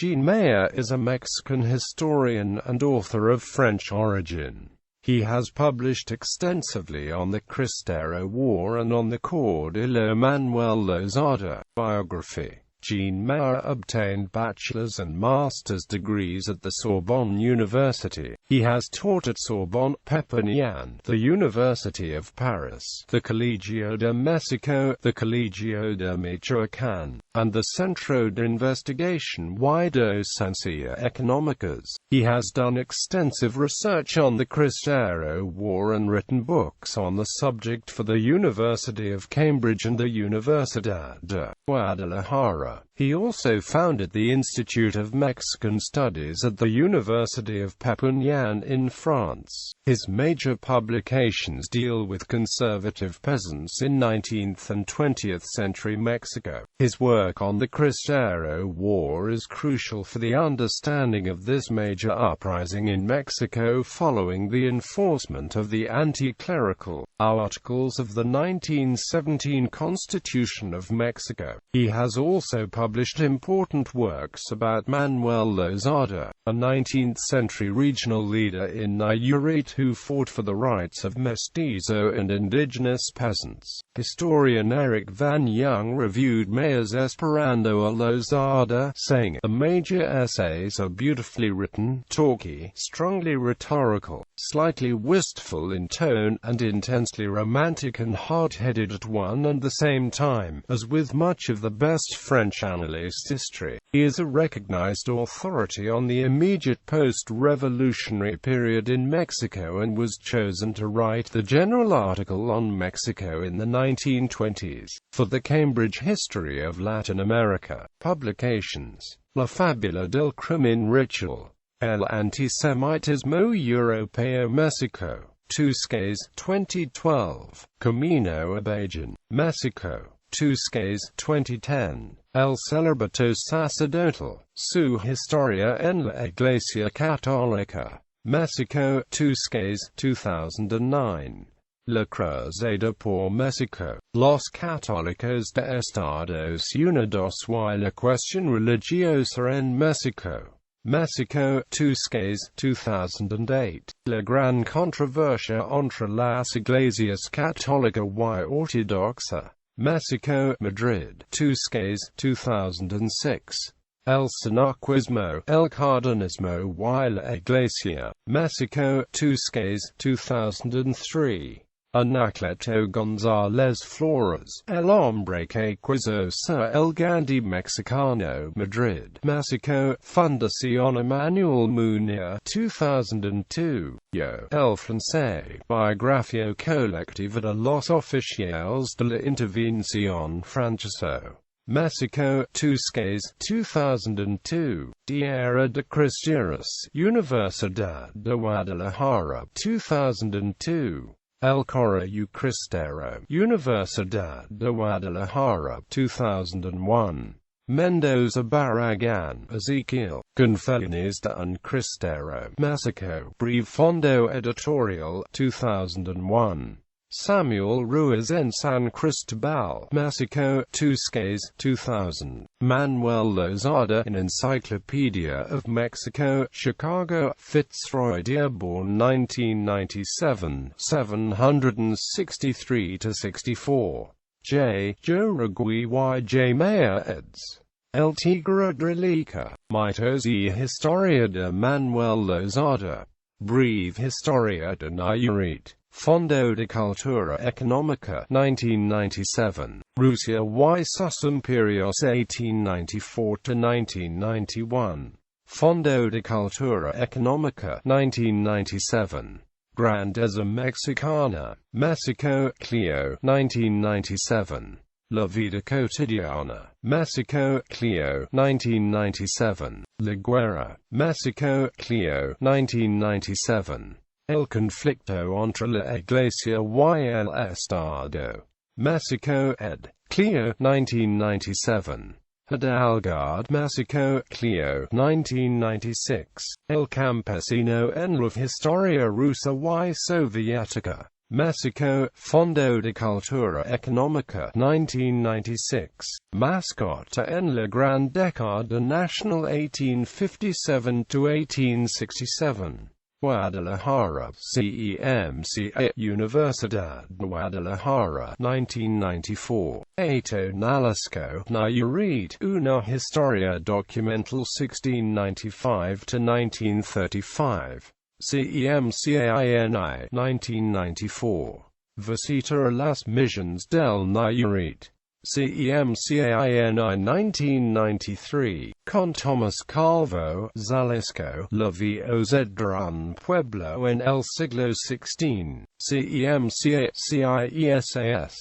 Jean Meyer is a Mexican historian and author of French origin. He has published extensively on the Cristero War and on the caudillo Manuel Lozada. Biography. Jean Meyer obtained bachelor's and master's degrees at the Sorbonne University. He has taught at Sorbonne, Perpignan, the University of Paris, the Colegio de Mexico, the Colegio de Michoacán, and the Centro de Investigación y Docencia Económicas. He has done extensive research on the Cristero War and written books on the subject for the University of Cambridge and the Universidad de Guadalajara. He also founded the Institute of Mexican Studies at the University of Perpignan in France. His major publications deal with conservative peasants in 19th and 20th century Mexico. His work on the Cristero War is crucial for the understanding of this major uprising in Mexico following the enforcement of the anti-clerical articles of the 1917 Constitution of Mexico. He has also published important works about Manuel Lozada, a 19th-century regional leader in Nayarit who fought for the rights of mestizo and indigenous peasants. Historian Eric Van Young reviewed Meyer's Esperando a Lozada, saying, "The major essays are beautifully written, talky, strongly rhetorical, slightly wistful in tone, and intensely romantic and hard-headed at one and the same time. As with much of the best French annalist history, he is a recognized authority on the immediate post-revolutionary period in Mexico and was chosen to write the general article on Mexico in the 1920s for the Cambridge History of Latin America. Publications: La Fábula del Crimen Ritual, El Antisemitismo Europeo Mexico, Tusquets, 2012, Camino Abadjan, Mexico, Tusquets, 2010, El Celibato Sacerdotal, Su Historia en la Iglesia Católica, Mexico, Tusquets, 2009. La Cruzada por México, Los Católicos de Estados Unidos y la Cuestión Religiosa en México, Mexico, Tusquets, 2008. La Gran Controversia entre las Iglesias Católica y Ortodoxa, Mexico, Madrid, Tusquets, 2006. El Sinaquismo, El Cardenismo y la Iglesia, Mexico, Tusquets, 2003. Anacleto González Flores, El Hombre que quiso ser el Gandhi Mexicano, Madrid, Mexico, Fundación Emmanuel Muñoz, 2002. Yo, El Francés, Biografía Colectiva de los Oficiales de la Intervención Francesa, Mexico, Tusquets, 2002. Diario de Cristeros, Universidad de Guadalajara, 2002. El Correo Cristero, Universidad de Guadalajara, 2001. Mendoza Barragán, Ezequiel, Confesiones de un Cristero, Mexico, Breve Fondo Editorial, 2001. Samuel Ruiz en San Cristobal, Mexico, Tusquets, 2000. Manuel Lozada in Encyclopedia of Mexico, Chicago, Fitzroy Dearborn 1997, 763-64. J. Joragui y J. Meyer eds. El Tigre de Lica, Mitos y Historia de Manuel Lozada. Breve Historia de Nayarit. Fondo de Cultura Económica, 1997. Rusia y sus Imperios 1894-1991. Fondo de Cultura Económica, 1997. Grandeza Mexicana, Mexico, Clio, 1997. La Vida Cotidiana, Mexico, Clio, 1997. La Guerra, Mexico, Clio, 1997. El conflicto entre la Iglesia y el Estado, Mexico, ed. Clio, 1997. Hidalgard, Mexico, Clio, 1996. El campesino en la historia rusa y soviética, Mexico, Fondo de Cultura Económica, 1996. Mascota en la Gran Década Nacional 1857–1867. Guadalajara, CEMCA, Universidad Guadalajara, 1994. Ato Nalisco, Nayarit, Una Historia Documental 1695–1935. CEMCAINI, 1994. Visita a las Misiones del Nayarit. CEMCAINI 1993, con Tomás Calvo, Jalisco, La Voz de un Pueblo en el siglo XVI, CEMCACIESAS,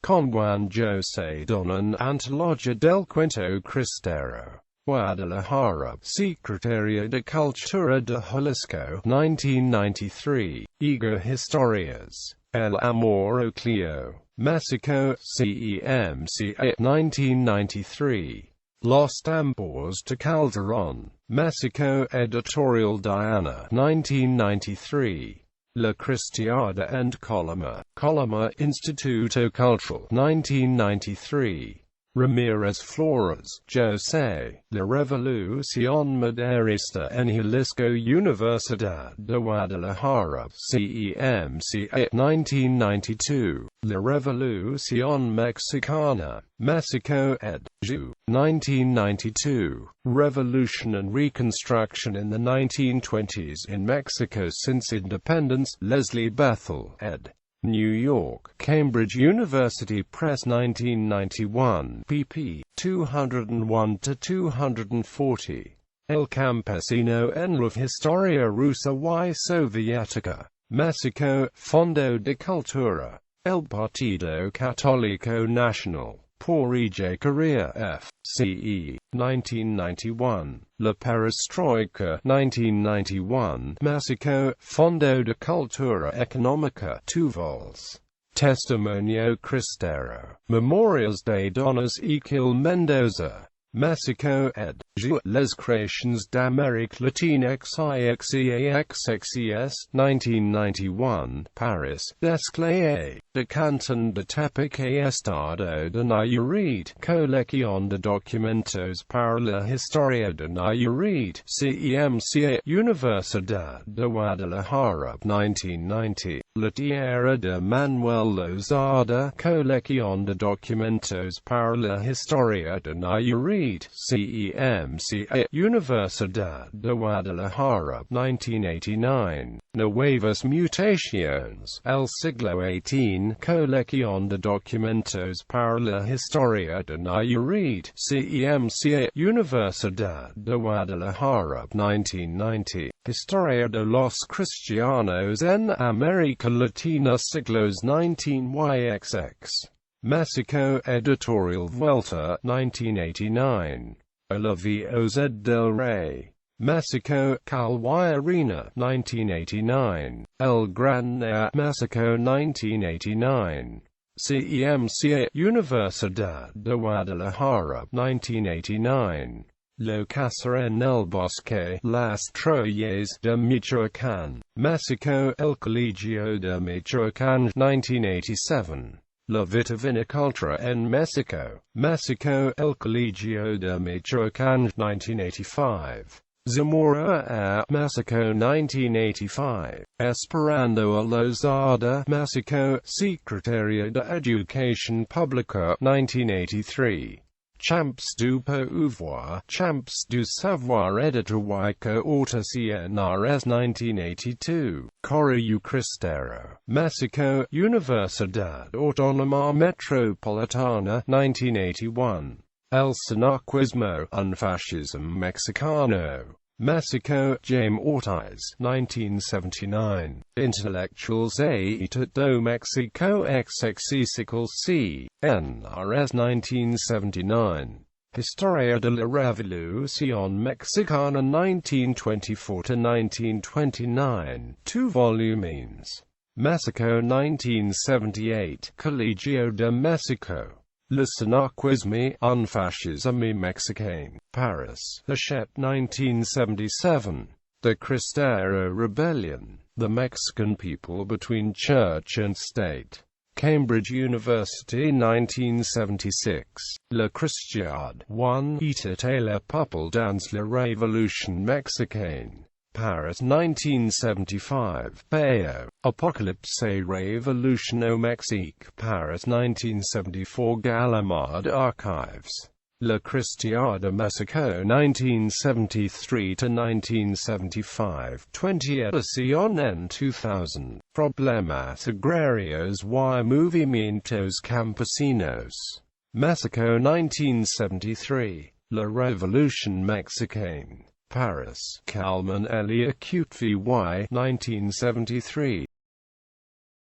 con Juan José Donan, Antología del Cuento Cristero, Guadalajara, Secretaría de Cultura de Jalisco, 1993, Ego Historias, El Amor o Clio, Mexico, CEMCA, 1993. Los Tambores de Calderón, Mexico, Editorial Diana, 1993. La Cristiada and Colima, Colima Instituto Cultural, 1993. Ramirez Flores, José, La Revolución Maderista en Jalisco, Universidad de Guadalajara, CEMCA, 1992, La Revolución Mexicana, Mexico, ed. Ju. 1992, Revolution and Reconstruction in the 1920s in Mexico since Independence, Leslie Bethel, ed. New York, Cambridge University Press 1991, pp. 201–240. El Campesino en la Historia Rusa y Soviética. Mexico, Fondo de Cultura. El Partido Católico Nacional. Por Echeverría F. CE. 1991. La Perestroika. 1991. Mexico, Fondo de Cultura Económica. 2 vols. Testimonio Cristero. Memorias de Donas Equil Mendoza. Mexico, ed. Ju. Les Creations d'Amérique Latine XIXEAXXES, 1991, Paris, Desclée, de Canton de Tepic y Estado de Nayarit, Colección de Documentos para la Historia de Nayarit, CEMCA, Universidad de Guadalajara, 1990, La Tierra de Manuel Lozada, Colección de Documentos para la Historia de Nayarit, CEMCA, Universidad de Guadalajara, 1989. Nuevas Mutaciones, el siglo XVIII, Colección de Documentos para la Historia de Nayarit, CEMCA, Universidad de Guadalajara, 1990. Historia de los Cristianos en América Latina, siglos XIX-XX. Mexico, Editorial Vuelta, 1989. La Voz del Rey. Mexico, Calhuayarena, 1989. El Gran Mexico, 1989. CEMCA, Universidad de Guadalajara, 1989. Lo Casa en el Bosque, Las Troyes de Michoacán. Mexico, El Colegio de Michoacán, 1987. La Vitivinicultura en Mexico. Mexico, El Colegio de Michoacán, 1985. Zamora, Mexico, 1985. Esperando a Lozada, Mexico, Secretaría de Educación Pública, 1983. Champs du Pouvoir, Champs du Savoir, Editor y Coortaciones, 1982. Correo Cristero. Mexico, Universidad Autónoma Metropolitana, 1981. El Sinarquismo, un Fascism Mexicano. Mexico, Jaime Ortiz, 1979. Intellectuals et do Mexico XXC, NRS 1979. Historia de la Revolución Mexicana 1924–1929, 2 volumes. Mexico 1978, Colegio de Mexico. Le Sinarquisme, un Fascisme Mexicain, Paris, Hachette 1977. The Cristero Rebellion, The Mexican People Between Church and State. Cambridge University 1976. La Christiade. 1. Était le peuple dans la Révolution mexicaine. Paris 1975. Meyer. Apocalypse et Révolution au Mexique. Paris 1974. Gallimard Archives. La Christiade Mexico 1973–1975. 20 edición en 2000. Problemas agrarios y movimientos campesinos. Mexico 1973. La Révolution mexicaine. Paris. Calman Elia Cute vy 1973.